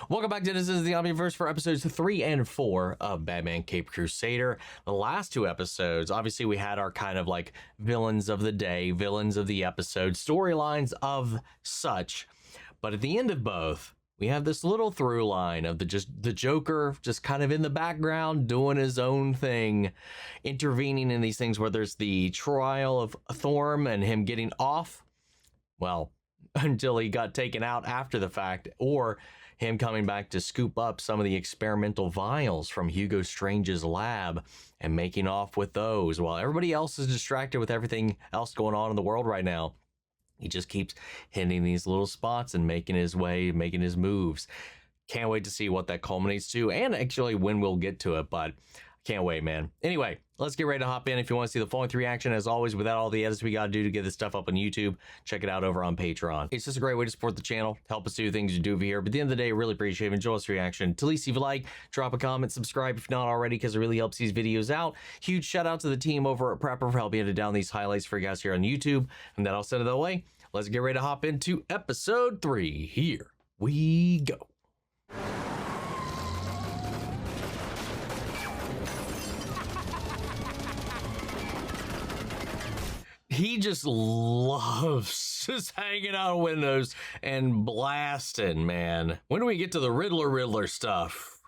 Welcome back to This is the Omniverse for episodes 3 and 4 of Batman Caped Crusader. The last two episodes, obviously we had our kind of like villains of the day, villains of the episode, storylines of such. But at the end of both, we have this little through line of the Joker just kind of in the background doing his own thing, intervening in these things where there's the trial of Thorn and him getting off, well, until he got taken out after the fact, or him coming back to scoop up some of the experimental vials from Hugo Strange's lab and making off with those while everybody else is distracted with everything else going on in the world right now. He just keeps hitting these little spots and making his way, making his moves. Can't wait to see what that culminates to and actually when we'll get to it, but can't wait, man. Anyway, let's get ready to hop in. If you want to see the full-length reaction, as always, without all the edits we got to do to get this stuff up on YouTube, check it out over on Patreon. It's just a great way to support the channel, help us do things you do over here. But at the end of the day, really appreciate it. Enjoy this reaction. To least if you like, drop a comment, subscribe if not already, because it really helps these videos out. Huge shout out to the team over at Prepper for helping edit down these highlights for you guys here on YouTube. And that all said of the way, let's get ready to hop into episode 3. Here we go. He just loves just hanging out windows and blasting, man. When do we get to the Riddler stuff?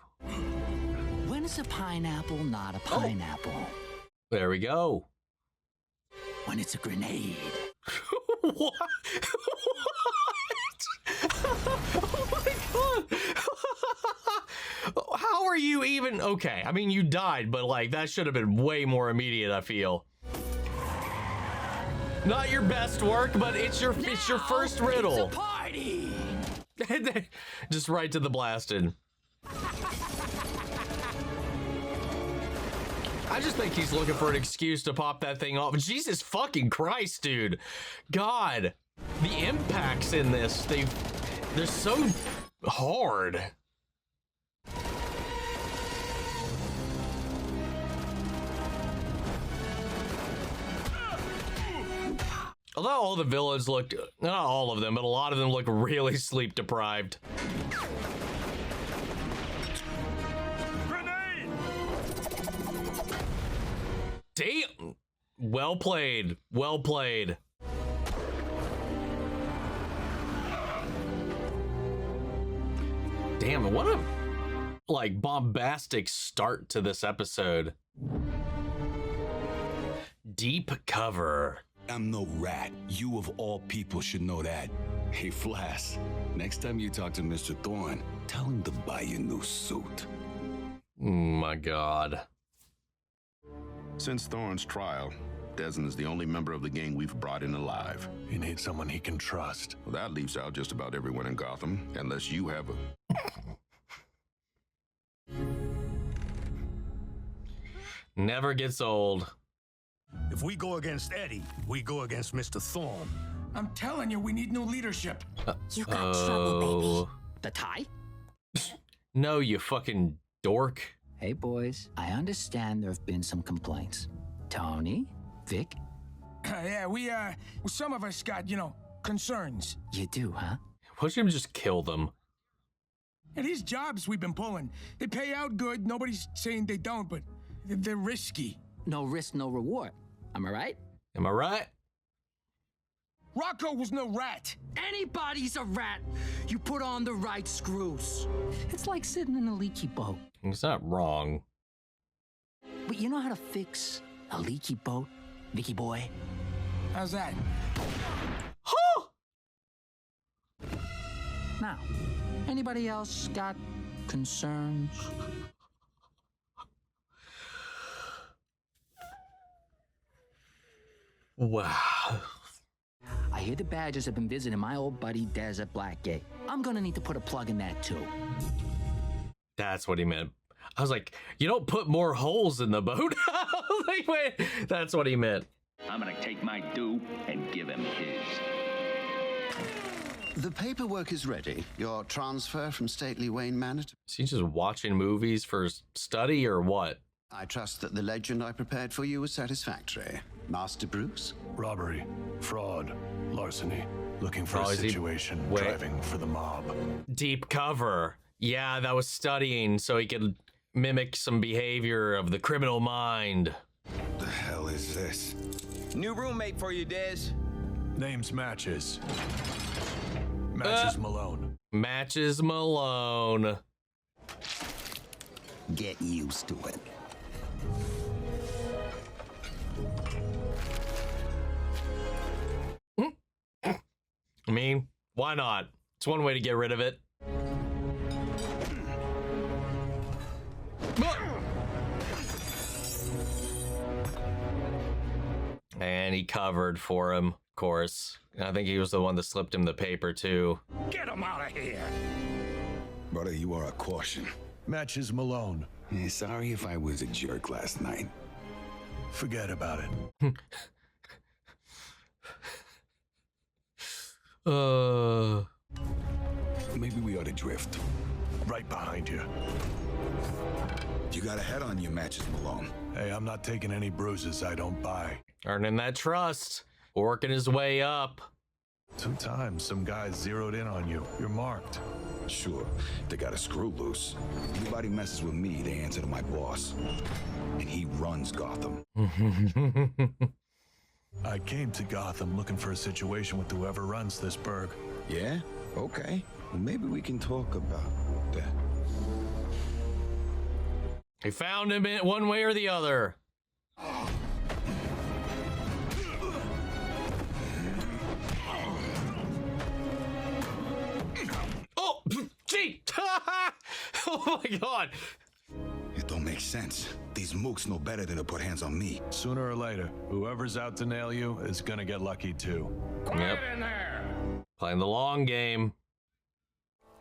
When is a pineapple not a pineapple? Oh. There we go. When it's a grenade. What? Oh my god. How are you even okay? I mean, you died, but like that should have been way more immediate, I feel. Not your best work, but it's your first riddle. It's a party. Just right to the blasted. I just think he's looking for an excuse to pop that thing off. Jesus fucking Christ, dude. God, the impacts in this, they're so hard. Although all the villains looked, not all of them, but a lot of them look really sleep deprived. Grenade! Damn! Well played. Well played. Damn, what a like bombastic start to this episode. Deep cover. I'm no rat. You of all people should know that. Hey, Flash, next time you talk to Mr. Thorn, tell him to buy you a new suit. Oh my God. Since Thorn's trial, Desmond is the only member of the gang we've brought in alive. He needs someone he can trust. Well, that leaves out just about everyone in Gotham, unless you have a... Never gets old. If we go against Eddie, we go against Mr. Thorn. I'm telling you, we need new leadership. You got trouble, baby. The tie? No, you fucking dork. Hey, boys. I understand there have been some complaints. Tony? Vic? Yeah, some of us got, concerns. You do, huh? Why don't you just kill them? And these jobs we've been pulling, they pay out good. Nobody's saying they don't, but they're risky. No risk, no reward. Am I right? Am I right? Rocco was no rat. Anybody's a rat. You put on the right screws. It's like sitting in a leaky boat. It's not wrong. But you know how to fix a leaky boat, Vicky boy? How's that? Huh? Now, anybody else got concerns? Wow. I hear the Badgers have been visiting my old buddy Dez at Blackgate. I'm gonna need to put a plug in that too. That's what he meant. I was like, you don't put more holes in the boat. Like, wait, that's what he meant. I'm gonna take my due and give him his. The paperwork is ready. Your transfer from stately Wayne Manor to... Is he just watching movies for study or what? I trust that the legend I prepared for you was satisfactory. Master Bruce? Robbery, fraud, larceny, looking for Oh, a is he- situation, wait. driving for the mob. Deep cover. Yeah, that was studying so he could mimic some behavior of the criminal mind. The hell is this? New roommate for you, Dez. Name's Matches. Matches Malone. Matches Malone. Get used to it. I mean, why not? It's one way to get rid of it. And he covered for him, of course. I think he was the one that slipped him the paper, too. Get him out of here. Brother, you are a caution. Matches Malone. Sorry if I was a jerk last night. Forget about it. Maybe we ought to drift. Right behind you. You got a head on your, Matches Malone. Hey, I'm not taking any bruises I don't buy. Earning that trust. Working his way up. Sometimes some guys zeroed in on you. You're marked. Sure, they got a screw loose. Anybody messes with me, they answer to my boss. And he runs Gotham. I came to Gotham looking for a situation with whoever runs this burg. Yeah? Okay. Well, maybe we can talk about that. He found him in one way or the other. Oh, gee! Oh my God! It don't make sense. These mooks know better than to put hands on me. Sooner or later, whoever's out to nail you is gonna get lucky too. Yep. Playing the long game.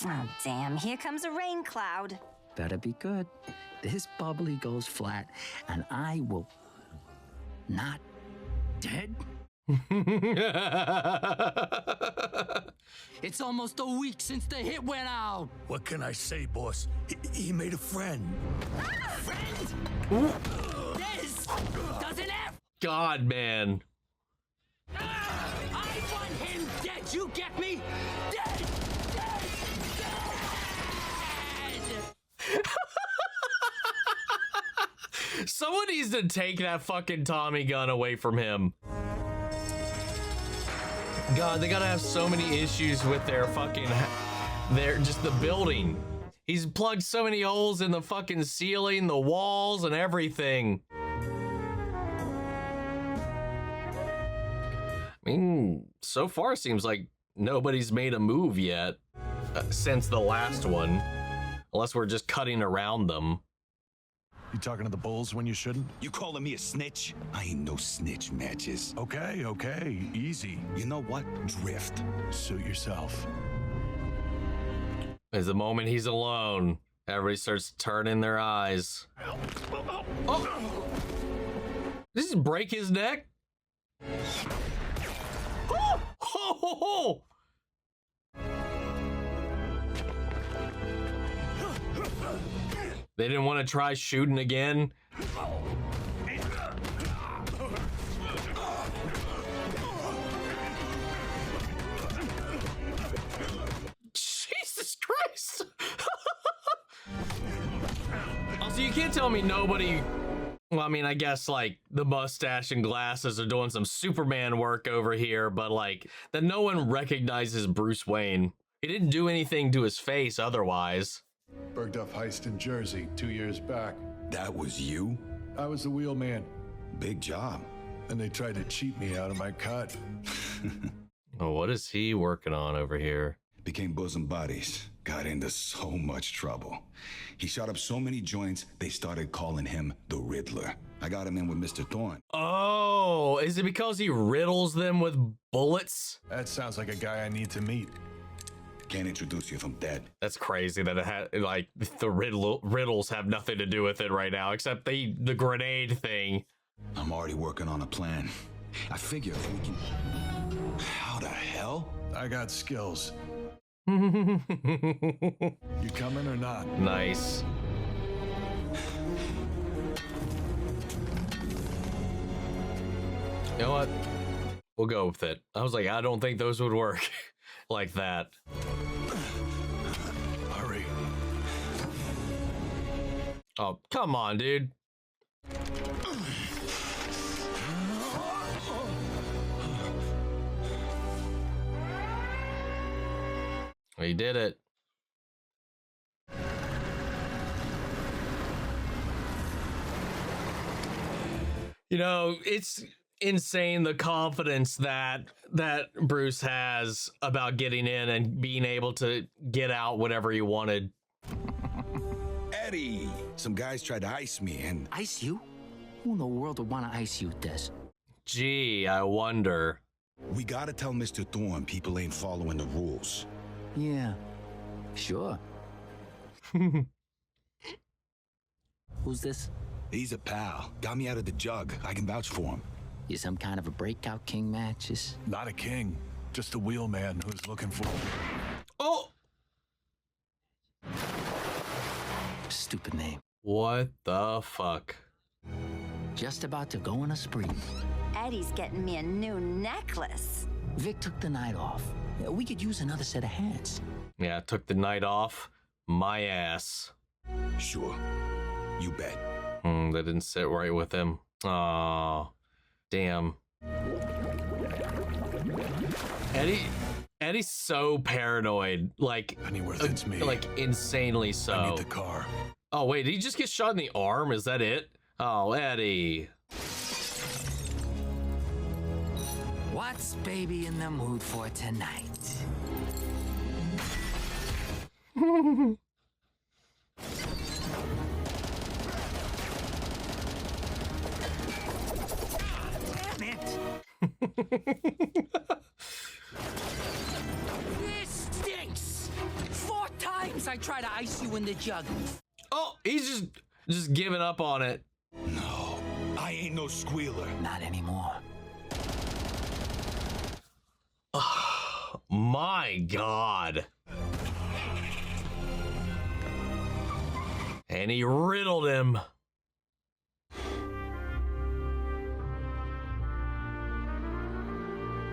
Oh, damn. Here comes a rain cloud. Better be good. This bubbly goes flat, and I will not dead. It's almost a week since the hit went out. What can I say, boss? He made a friend. Friend? This doesn't have. God, man. I want him dead. You get me? Dead. Dead. Dead. Someone needs to take that fucking Tommy gun away from him. God, they gotta have so many issues with their fucking, just the building. He's plugged so many holes in the fucking ceiling, the walls, and everything. I mean, so far it seems like nobody's made a move yet since the last one, unless we're just cutting around them. You talking to the bulls when you shouldn't? You calling me a snitch? I ain't no snitch, Matches. Okay, easy. You know what? Drift. Suit yourself. As the moment he's alone, everybody starts turning their eyes. Oh! Did he just break his neck? Oh! Ho, ho, ho! They didn't want to try shooting again. Jesus Christ! Also, you can't tell me nobody. Well, I mean, I guess like the mustache and glasses are doing some Superman work over here, but like that no one recognizes Bruce Wayne. He didn't do anything to his face otherwise. Burged up heist in Jersey 2 years back. That was you? I was the wheelman. Big job. And they tried to cheat me out of my cut. Oh, what is he working on over here? Became bosom buddies. Got into so much trouble. He shot up so many joints, they started calling him the Riddler. I got him in with Mr. Thorne. Oh, is it because he riddles them with bullets? That sounds like a guy I need to meet. Can't introduce you if I'm dead. That's crazy that it had like the riddles have nothing to do with it right now, except the grenade thing. I'm already working on a plan. I figure if we can. How the hell? I got skills. You coming or not? Nice. You know what? We'll go with it. I was like, I don't think those would work like that. Hurry. Oh, come on, dude. He did it. You know, it's insane the confidence that Bruce has about getting in and being able to get out whatever he wanted. Eddie, some guys tried to ice me and... Ice you? Who in the world would want to ice you, Des? Gee, I wonder. We gotta tell Mr. Thorne people ain't following the rules. Yeah, sure. Who's this? He's a pal. Got me out of the jug. I can vouch for him. You some kind of a breakout king, Matches? Not a king, just a wheelman who's looking for... Oh! Stupid name. What the fuck? Just about to go on a spree. Eddie's getting me a new necklace. Vic took the night off. We could use another set of hands. Yeah, took the night off. My ass. Sure. You bet. That didn't sit right with him. Aw. Damn. Eddie's so paranoid. Like, Pennyworth, it's me. Like, insanely so. I need the car. Oh, wait, did he just get shot in the arm? Is that it? Oh, Eddie. What's baby in the mood for tonight? Damn it! This stinks! 4 times I try to ice you in the jug. Oh, he's just giving up on it. No, I ain't no squealer. Not anymore. Oh, my God. And he riddled him.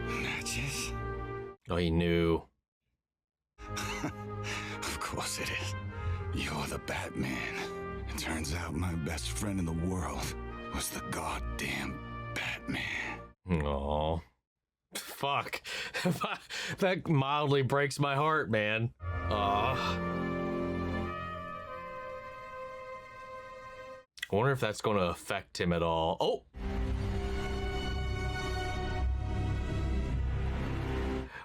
Matches? Oh, he knew. Of course it is. You're the Batman. It turns out my best friend in the world was the goddamn Batman. Oh, fuck. That mildly breaks my heart, man. I wonder if that's going to affect him at all. Oh.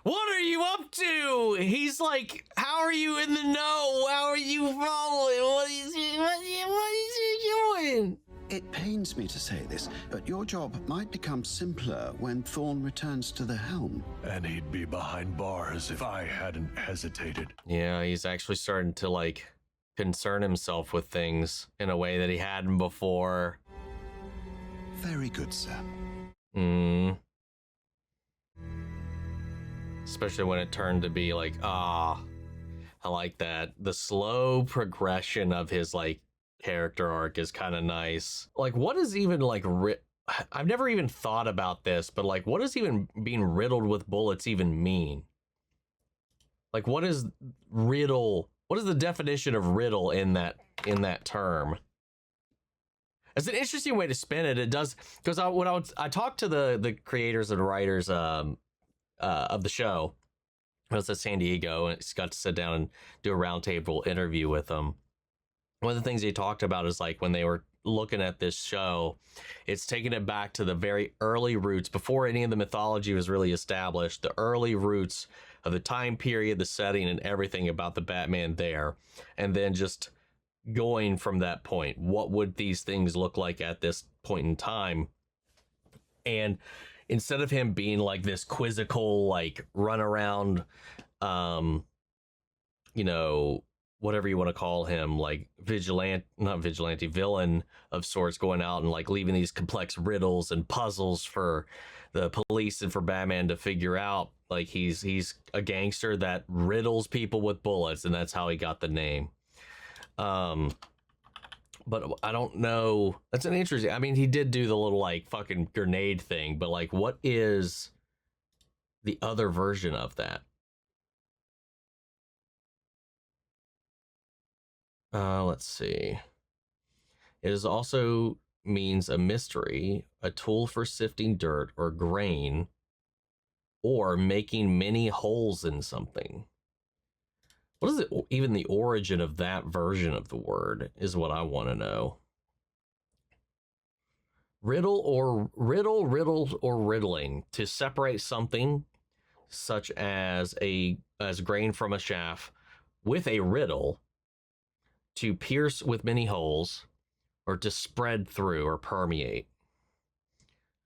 What are you up to? He's like, how are you in the know? How are you following? What is you doing? It pains me to say this, but your job might become simpler when Thorne returns to the helm. And he'd be behind bars if I hadn't hesitated. Yeah, he's actually starting to, like, concern himself with things in a way that he hadn't before. Very good, sir. Especially when it turned to be like, I like that. The slow progression of his, like, character arc is kind of nice. Like, what is even, like, I've never even thought about this, but, like, what does even being riddled with bullets even mean? Like, what is riddle? What is the definition of riddle in that term? It's an interesting way to spin it. It does, because I talked to the creators and writers of the show. I was at San Diego and got to sit down and do a roundtable interview with them. One of the things they talked about is, like, when they were looking at this show, it's taking it back to the very early roots before any of the mythology was really established, the early roots of the time period, the setting, and everything about the Batman there. And then just going from that point, what would these things look like at this point in time? And instead of him being like this quizzical, like, run around, whatever you want to call him, like villain of sorts, going out and, like, leaving these complex riddles and puzzles for the police and for Batman to figure out. Like, he's a gangster that riddles people with bullets, and that's how he got the name. But I don't know. That's an interesting. I mean, he did do the little, like, fucking grenade thing, but, like, what is the other version of that? Let's see. It is also means a mystery, a tool for sifting dirt or grain, or making many holes in something. What is it? Even the origin of that version of the word is what I want to know. Riddled or riddling, to separate something such as grain from a chaff with a riddle, to pierce with many holes, or to spread through or permeate,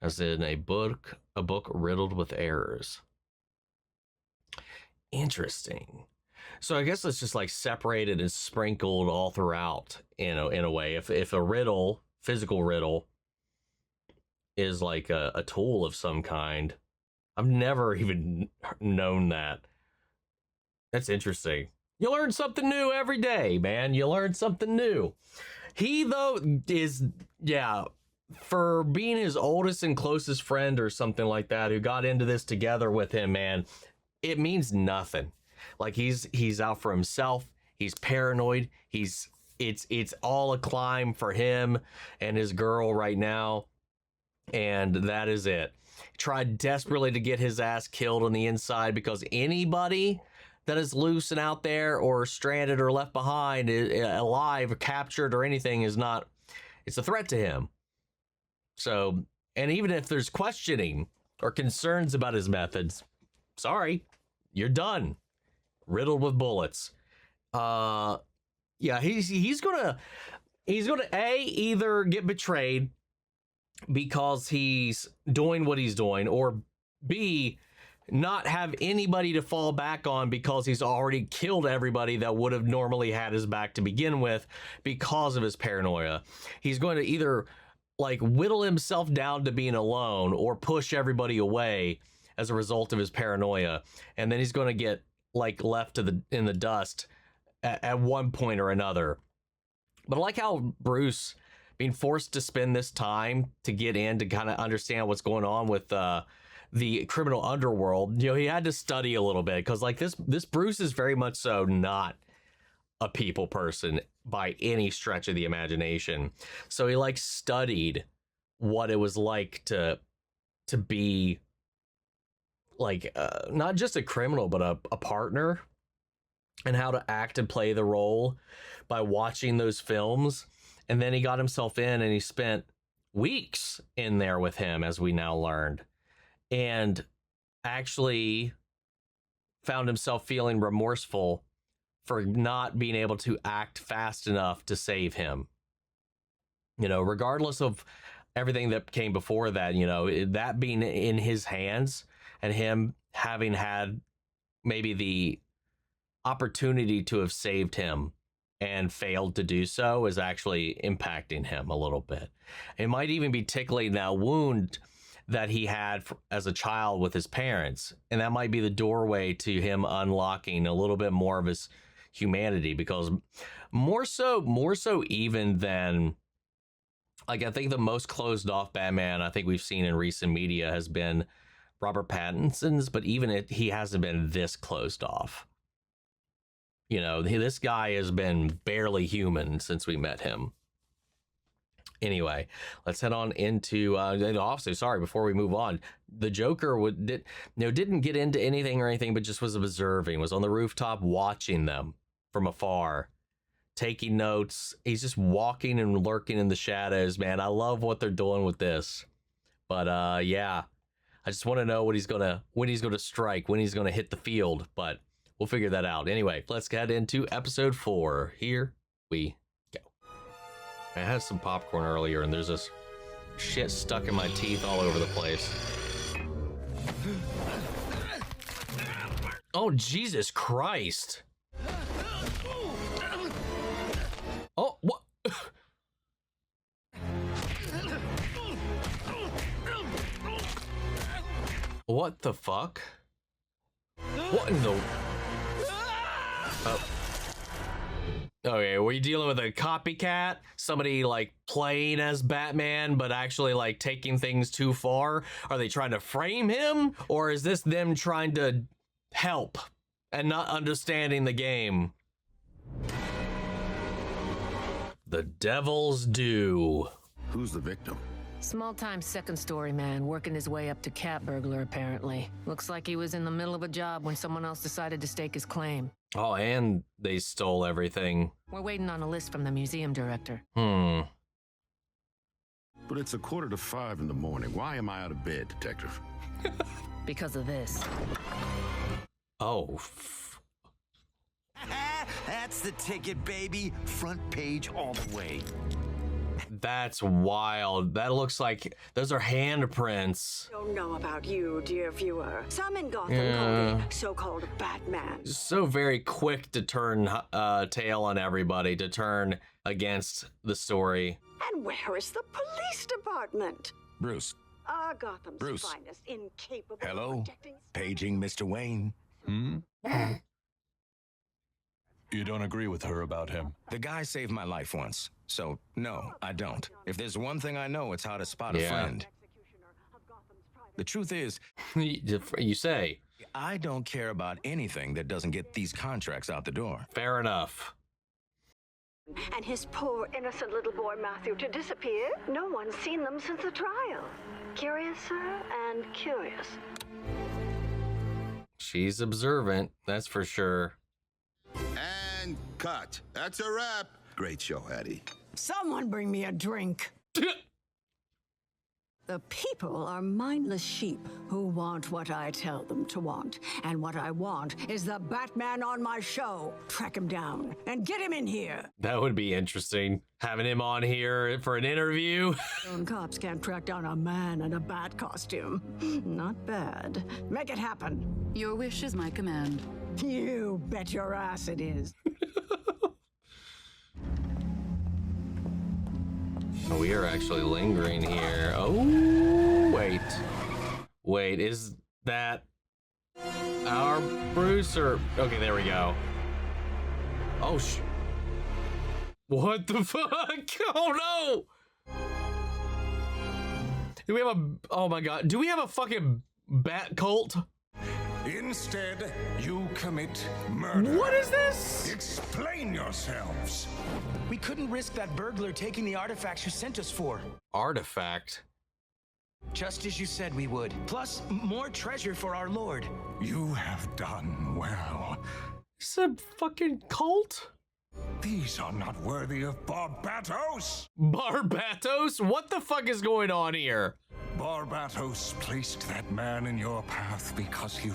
as in a book riddled with errors. Interesting. So I guess it's just like separated and sprinkled all throughout, in a way. If a riddle, physical riddle, is like a tool of some kind, I've never even known that. That's interesting. You learn something new every day, man. You learn something new. He, though, is, yeah, for being his oldest and closest friend or something like that, who got into this together with him, man, it means nothing. Like, he's out for himself. He's paranoid. It's all a climb for him and his girl right now. And that is it. Tried desperately to get his ass killed on the inside, because anybody that is loose and out there or stranded or left behind, alive or captured or anything, it's a threat to him. So, and even if there's questioning or concerns about his methods, sorry, you're done. Riddled with bullets. Yeah, he's gonna either get betrayed because he's doing what he's doing, or B, not have anybody to fall back on because he's already killed everybody that would have normally had his back to begin with because of his paranoia. He's going to either like whittle himself down to being alone or push everybody away as a result of his paranoia. And then he's going to get like left in the dust at one point or another. But I like how Bruce being forced to spend this time to get in to kind of understand what's going on with the criminal underworld. You know, he had to study a little bit, because like this Bruce is very much so not a people person by any stretch of the imagination. So he like studied what it was like to be like not just a criminal, but a partner, and how to act and play the role by watching those films. And then he got himself in, and he spent weeks in there with him, as we now learned, and actually found himself feeling remorseful for not being able to act fast enough to save him. You know, regardless of everything that came before that, you know, that being in his hands and him having had maybe the opportunity to have saved him and failed to do so is actually impacting him a little bit. It might even be tickling that wound that he had as a child with his parents, and that might be the doorway to him unlocking a little bit more of his humanity, because more so even than, like, I think the most closed off Batman I think we've seen in recent media has been Robert Pattinson's, but even he hasn't been this closed off. You know, this guy has been barely human since we met him. Anyway, let's head on into also, sorry, before we move on, the Joker didn't get into anything, but just was observing, was on the rooftop watching them from afar, taking notes. He's just walking and lurking in the shadows, man. I love what they're doing with this. But yeah, I just want to know when he's gonna strike, when he's gonna hit the field, but we'll figure that out. Anyway, let's get into episode 4. Here we go. I had some popcorn earlier, and there's this shit stuck in my teeth all over the place. Oh, Jesus Christ. Oh, what? What the fuck? What in the... Oh. Okay, were you dealing with a copycat? Somebody like playing as Batman, but actually like taking things too far? Are they trying to frame him? Or is this them trying to help and not understanding the game? The Devil's Due. Who's the victim? Small-time second-story man working his way up to cat burglar, apparently. Looks like he was in the middle of a job when someone else decided to stake his claim. Oh, and they stole everything. We're waiting on a list from the museum director. But it's 4:45 in the morning. Why am I out of bed, detective? Because of this. Oh. That's the ticket, baby. Front page all the way. That's wild. That looks like those are handprints. Don't know about you, dear viewer. Some in Gotham call it so-called Batman. So very quick to turn tail on everybody, to turn against the story. And where is the police department? Bruce. Gotham's Bruce. finest, incapable Hello? of protecting... Paging Mr. Wayne. You don't agree with her about him? The guy saved my life once. So, no, I don't. If there's one thing I know, it's how to spot a friend. The truth is... You say. I don't care about anything that doesn't get these contracts out the door. Fair enough. And his poor, innocent little boy, Matthew, to disappear? No one's seen them since the trial. Curiouser and curious. She's observant, that's for sure. And cut. That's a wrap. Great show, Hattie. Someone bring me a drink. The people are mindless sheep who want what I tell them to want. And what I want is the Batman on my show. Track him down and get him in here. That would be interesting. Having him on here for an interview. Lone cops can't track down a man in a bat costume. Not bad. Make it happen. Your wish is my command. You bet your ass it is. We are actually lingering here. Oh, wait. Wait, is that our Bruce or... Okay, there we go. Oh, what the fuck? Oh, no! Do we have a... Oh, my God. Do we have a fucking bat cult? Instead, you commit murder. What is this? Explain yourselves. We couldn't risk that burglar taking the artifacts you sent us for. Artifact? Just as you said we would. Plus, more treasure for our lord. You have done well. It's a fucking cult? These are not worthy of Barbatos. Barbatos? What the fuck is going on here? Barbatos placed that man in your path because he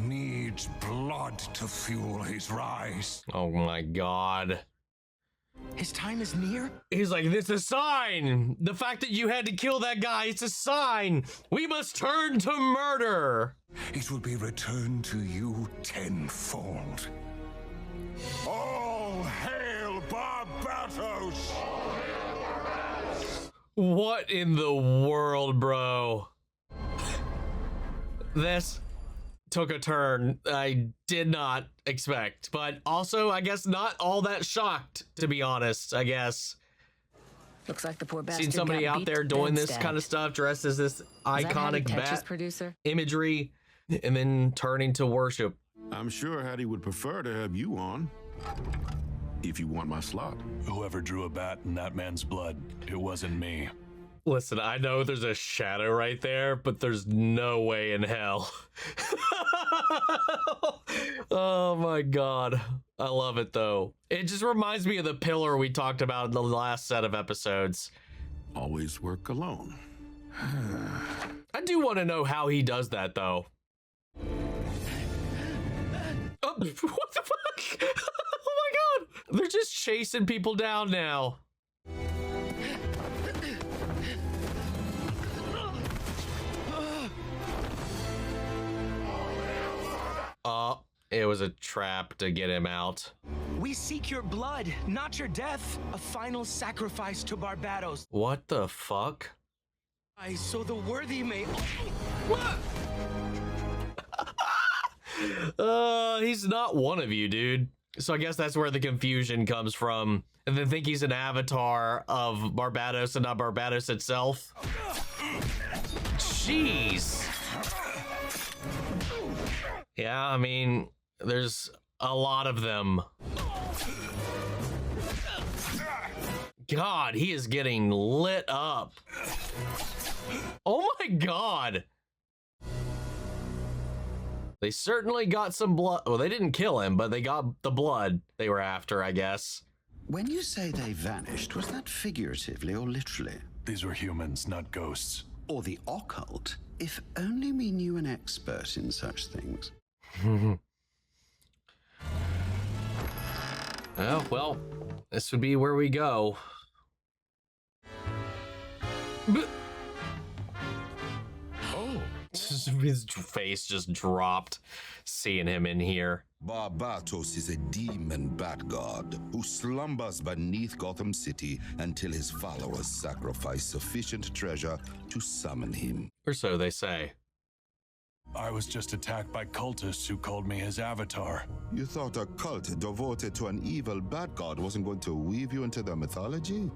needs blood to fuel his rise. Oh my God. His time is near? He's like, it's a sign. The fact that you had to kill that guy, it's a sign. We must turn to murder. It will be returned to you tenfold. All hail Barbatos! What in the world, bro? This took a turn I did not expect, but also, I guess, not all that shocked, to be honest, I guess. Looks like the poor bastard Seen somebody got out beat there to doing bed this stabbed. kind of stuff, dressed as this iconic bat producer? imagery, and then turning to worship. I'm sure Hattie would prefer to have you on. If you want my slot. Whoever drew a bat in that man's blood, it wasn't me. Listen, I know there's a shadow right there, but there's no way in hell. Oh my God. I love it though. It just reminds me of the pillar we talked about in the last set of episodes. Always work alone. I do want to know how he does that though. Oh, what the fuck? Oh my God. They're just chasing people down now. It was a trap to get him out. We seek your blood, not your death. A final sacrifice to Barbatos. What the fuck? So the worthy may... He's not one of you, dude. So I guess that's where the confusion comes from. And they think he's an avatar of Barbatos and not Barbatos itself. Jeez. Yeah, I mean, there's a lot of them. God, he is getting lit up. Oh my God. They certainly got some blood. Well, they didn't kill him, but they got the blood they were after, I guess. When you say they vanished, was that figuratively or literally? These were humans, not ghosts. Or the occult? If only we knew an expert in such things. Oh, well, this would be where we go. Oh. His face just dropped, seeing him in here. Barbatos is a demon bat god who slumbers beneath Gotham City until his followers sacrifice sufficient treasure to summon him. Or so they say. I was just attacked by cultists who called me his avatar. You thought a cult devoted to an evil bat god wasn't going to weave you into their mythology?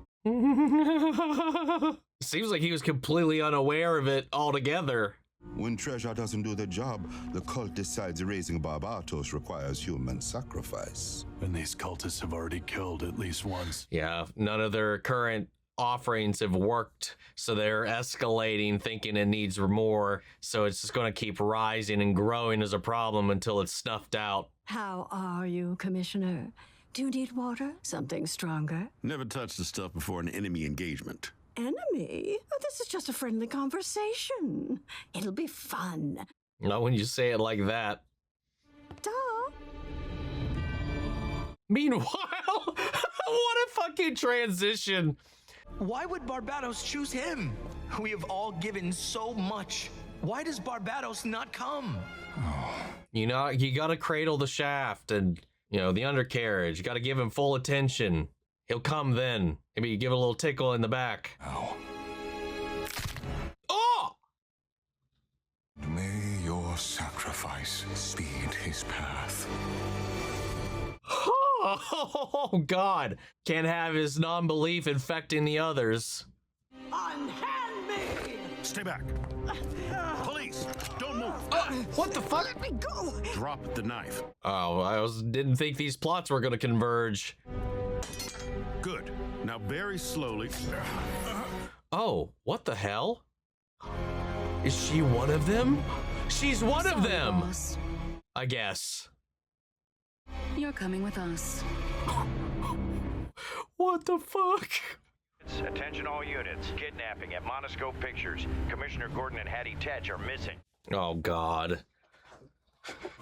Seems like he was completely unaware of it altogether. When treasure doesn't do the job, the cult decides raising Barbatos requires human sacrifice. And these cultists have already killed at least once. Yeah, none of their current offerings have worked, so they're escalating, thinking it needs more. So it's just going to keep rising and growing as a problem until it's snuffed out. How are you, Commissioner? Do you need water? Something stronger? Never touched the stuff before an enemy engagement. Enemy? Oh, this is just a friendly conversation. It'll be fun. Not when you say it like that. Duh. Meanwhile, what a fucking transition. Why would Barbatos choose him? We have all given so much. Why does Barbatos not come? You know, you gotta cradle the shaft and, you know, the undercarriage. You gotta give him full attention. He'll come then. Maybe you give it a little tickle in the back. Oh. Oh! May your sacrifice speed his path. Oh, God. Can't have his non-belief infecting the others. Unhand me! Stay back. Police, don't move. What the fuck? Let me go! Drop the knife. Oh, didn't think these plots were going to converge. Good. Now very slowly. Oh, what the hell? Is she one of them? She's one of them! Boss. I guess. You're coming with us. What the fuck? Attention all units. Kidnapping at Monoscope Pictures. Commissioner Gordon and Hattie Tetch are missing. Oh, God. Suspect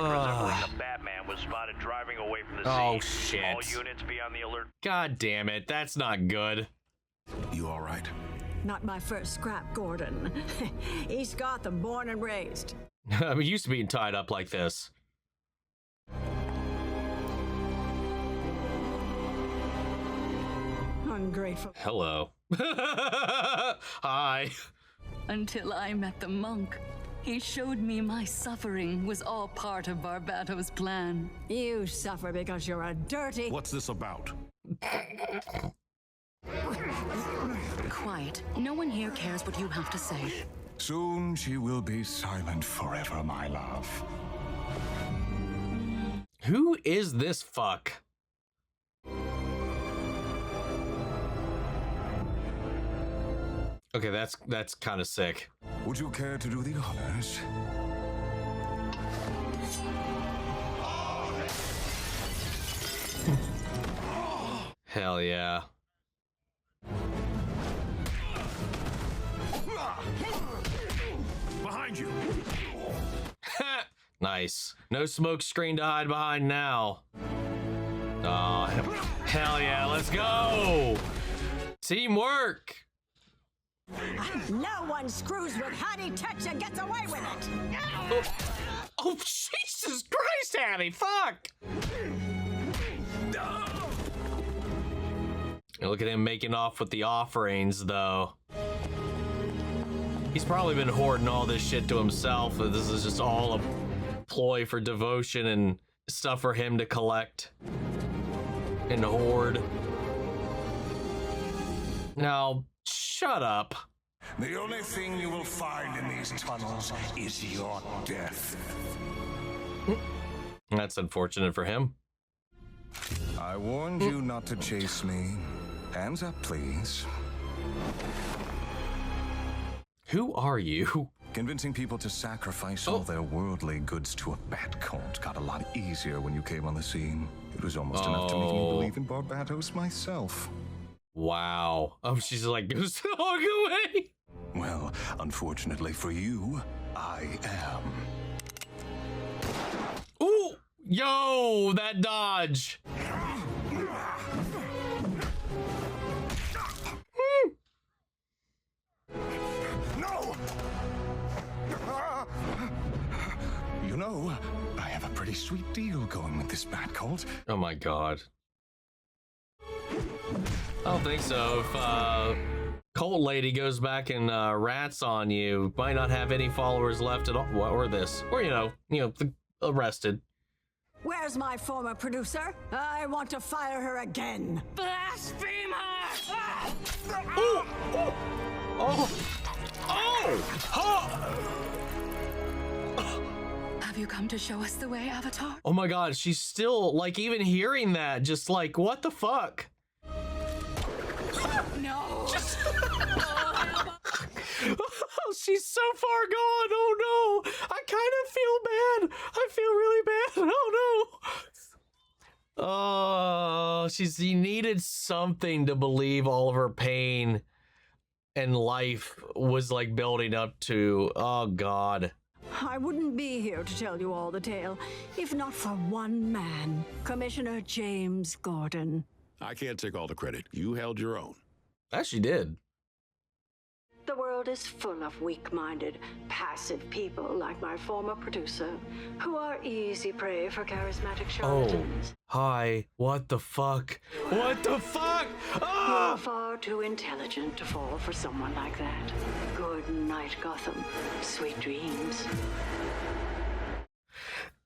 resembling the Batman was spotted driving away from the scene. Oh, shit. All units be on the alert. God damn it. That's not good. You all right? Not my first scrap, Gordon. East Gotham, born and raised. I'm used to being tied up like this. Ungrateful. Hello. Hi. Until I met the monk. He showed me my suffering was all part of Barbatos' plan. You suffer because you're a dirty... What's this about? Quiet. No one here cares what you have to say. Soon she will be silent forever, my love. Who is this fuck? Okay, that's kind of sick. Would you care to do the honors? Hell yeah. Behind you. Nice. No smoke screen to hide behind now. Oh, hell yeah, let's go. Teamwork. No one screws with Hattie Tetch and gets away with it. Oh, Jesus Christ, Hattie, fuck. Look at him making off with the offerings, though. He's probably been hoarding all this shit to himself. This is just all a ploy for devotion and stuff for him to collect and hoard. Now, shut up. The only thing you will find in these tunnels is your death. That's unfortunate for him. I warned you not to chase me. Hands up, please. Who are you? Convincing people to sacrifice all their worldly goods to a bat cult got a lot easier when you came on the scene. It was almost enough to make me believe in Barbados myself. Wow. Oh, she's like, goes the hog away. Well, unfortunately for you, I am. Ooh! Yo, that dodge. No! You know, I have a pretty sweet deal going with this bat cult. Oh my god. I don't think so. If cult lady goes back and rats on you, might not have any followers left at all. Or this, or arrested. Where's my former producer? I want to fire her again. Blasphemer! Oh! Oh! Oh! Oh! Have you come to show us the way, Avatar? Oh my god, she's still, like, even hearing that, just like, what the fuck? No! She's so far gone. Oh no! I kind of feel bad. I feel really bad. Oh no! Oh, she needed something to believe all of her pain and life was like building up to. Oh god. I wouldn't be here to tell you all the tale if not for one man, Commissioner James Gordon. I can't take all the credit. You held your own. That she did. The world is full of weak-minded, passive people like my former producer, who are easy prey for charismatic charlatans. Oh, hi. What the fuck? What the fuck? Ah! You're far too intelligent to fall for someone like that. Good night, Gotham. Sweet dreams.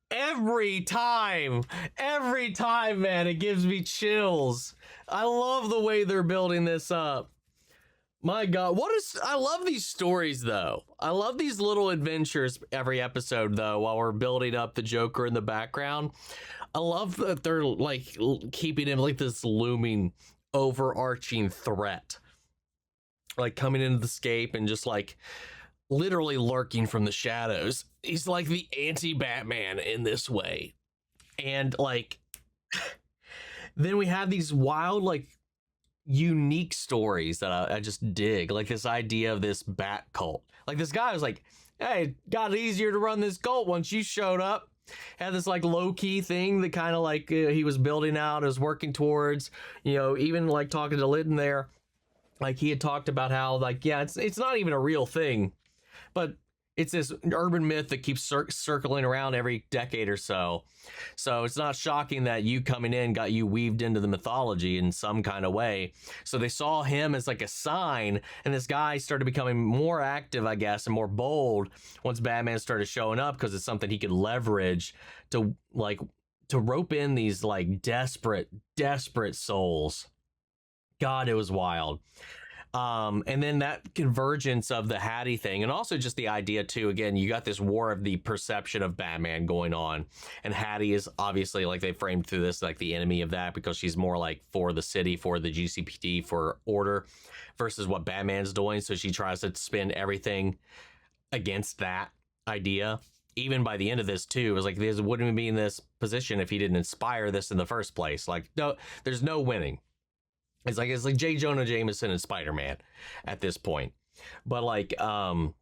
Every time, man, it gives me chills. I love the way they're building this up. My god, I love these stories though. I love these little adventures every episode though, while we're building up the Joker in the background. I love that they're like keeping him like this looming overarching threat, like coming into the scape and just like literally lurking from the shadows. He's like the anti-Batman in this way. And like then we have these wild, like unique stories that I just dig, like this idea of this bat cult. Like this guy was like, hey, it got easier to run this cult once you showed up. Had this like low-key thing that kind of like he was building out, was working towards, even like talking to Lytton there, like he had talked about how like, yeah, it's not even a real thing, but it's this urban myth that keeps circling around every decade or so. So it's not shocking that you coming in got you weaved into the mythology in some kind of way. So they saw him as like a sign, and this guy started becoming more active, I guess, and more bold once Batman started showing up, because it's something he could leverage to rope in these like desperate souls. God, it was wild. And then that convergence of the Hattie thing, and also just the idea too, again, you got this war of the perception of Batman going on, and Hattie is obviously, like they framed through this, like the enemy of that, because she's more like for the city, for the GCPD, for order, versus what Batman's doing. So she tries to spin everything against that idea. Even by the end of this too, it was like, this wouldn't be in this position if he didn't inspire this in the first place. Like, no, there's no winning. It's like J. Jonah Jameson and Spider-Man at this point. But like the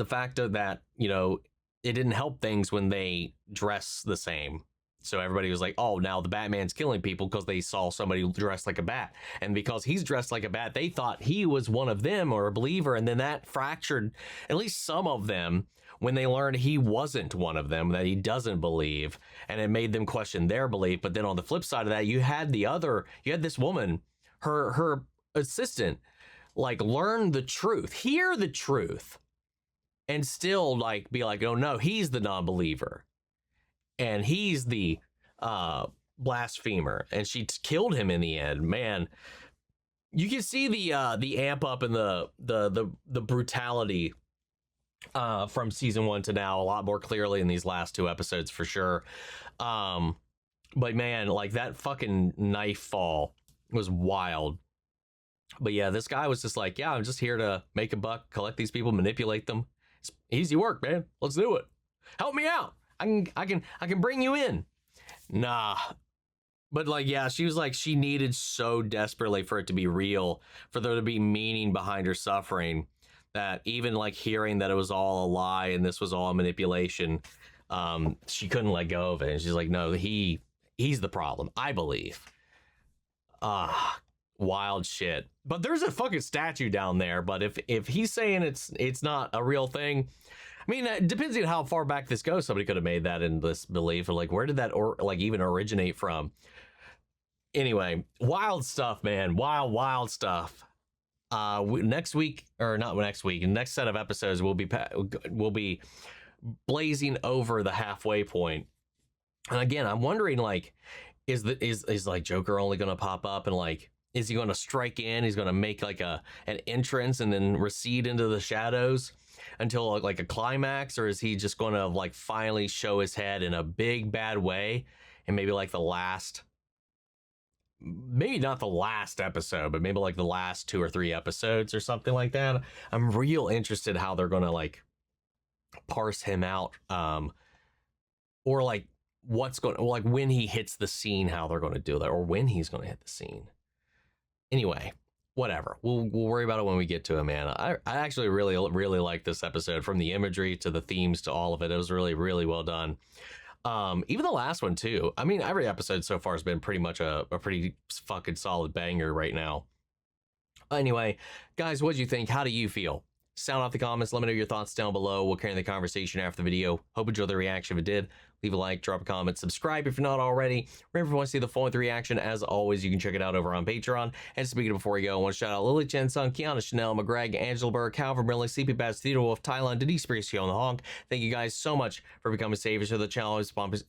fact of that, it didn't help things when they dress the same. So everybody was like, oh, now the Batman's killing people because they saw somebody dressed like a bat. And because he's dressed like a bat, they thought he was one of them or a believer. And then that fractured at least some of them when they learned he wasn't one of them, that he doesn't believe. And it made them question their belief. But then on the flip side of that, you had this woman, her assistant, like learn the truth, hear the truth, and still like be like, oh no, he's the non-believer. And he's the blasphemer, and she killed him in the end. Man, you can see the amp up in the brutality from season 1 to now a lot more clearly in these last 2 episodes for sure. But man, like that fucking knife fall was wild. But yeah, this guy was just like, yeah, I'm just here to make a buck, collect these people, manipulate them. It's easy work, man. Let's do it. Help me out. I can bring you in. Nah. But like, yeah, she was like, she needed so desperately for it to be real, for there to be meaning behind her suffering, that even like hearing that it was all a lie and this was all manipulation, she couldn't let go of it. And she's like, no, he's the problem, I believe. Wild shit. But there's a fucking statue down there. But if he's saying it's not a real thing, I mean, depending on how far back this goes, somebody could have made that in this belief, or like, where did that even originate from? Anyway, wild stuff, man. Wild stuff. Next week, or not next week, next set of episodes will be blazing over the halfway point. And again, I'm wondering, like, is like Joker only going to pop up, and like, is he going to strike in? He's going to make like an entrance and then recede into the shadows until like a climax, or is he just going to like finally show his head in a big bad way, and maybe like the last, maybe not the last episode, but maybe like the last 2 or 3 episodes or something like that. I'm real interested how they're going to like parse him out, or like what's going, like when he hits the scene, how they're going to do that, or when he's going to hit the scene. Anyway, whatever. We'll worry about it when we get to it, man. I actually really like this episode, from the imagery to the themes to all of it. It was really, really well done. Even the last one too. I mean, every episode so far has been pretty much a pretty fucking solid banger right now. Anyway, guys, what do you think? How do you feel? Sound off the comments. Let me know your thoughts down below. We'll carry the conversation after the video. Hope you enjoyed the reaction. If it did, leave a like, drop a comment, subscribe if you're not already. Remember, if you want to see the full length reaction, as always, you can check it out over on Patreon. And speaking of before you go, I want to shout out Lily Chen Sung, Kiana Chanel, McGreg, Angela Burr, Calvin Brinley, CP Bats, Theodore Wolf, Thailand, Denise Bricio, and the Honk. Thank you guys so much for becoming saviors of the channel,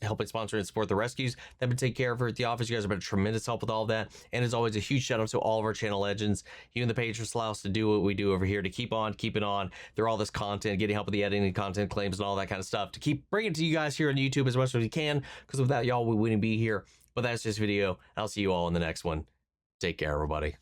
helping sponsor and support the rescues that have been taking care of her at the office. You guys have been a tremendous help with all of that. And as always, a huge shout out to all of our channel legends. You and the patrons allow us to do what we do over here, to keep on keeping on through all this content, getting help with the editing, content claims, and all that kind of stuff, to keep bringing it to you guys here on YouTube as much as we can, because without y'all, we wouldn't be here. But that's this video. I'll see you all in the next one. Take care, everybody.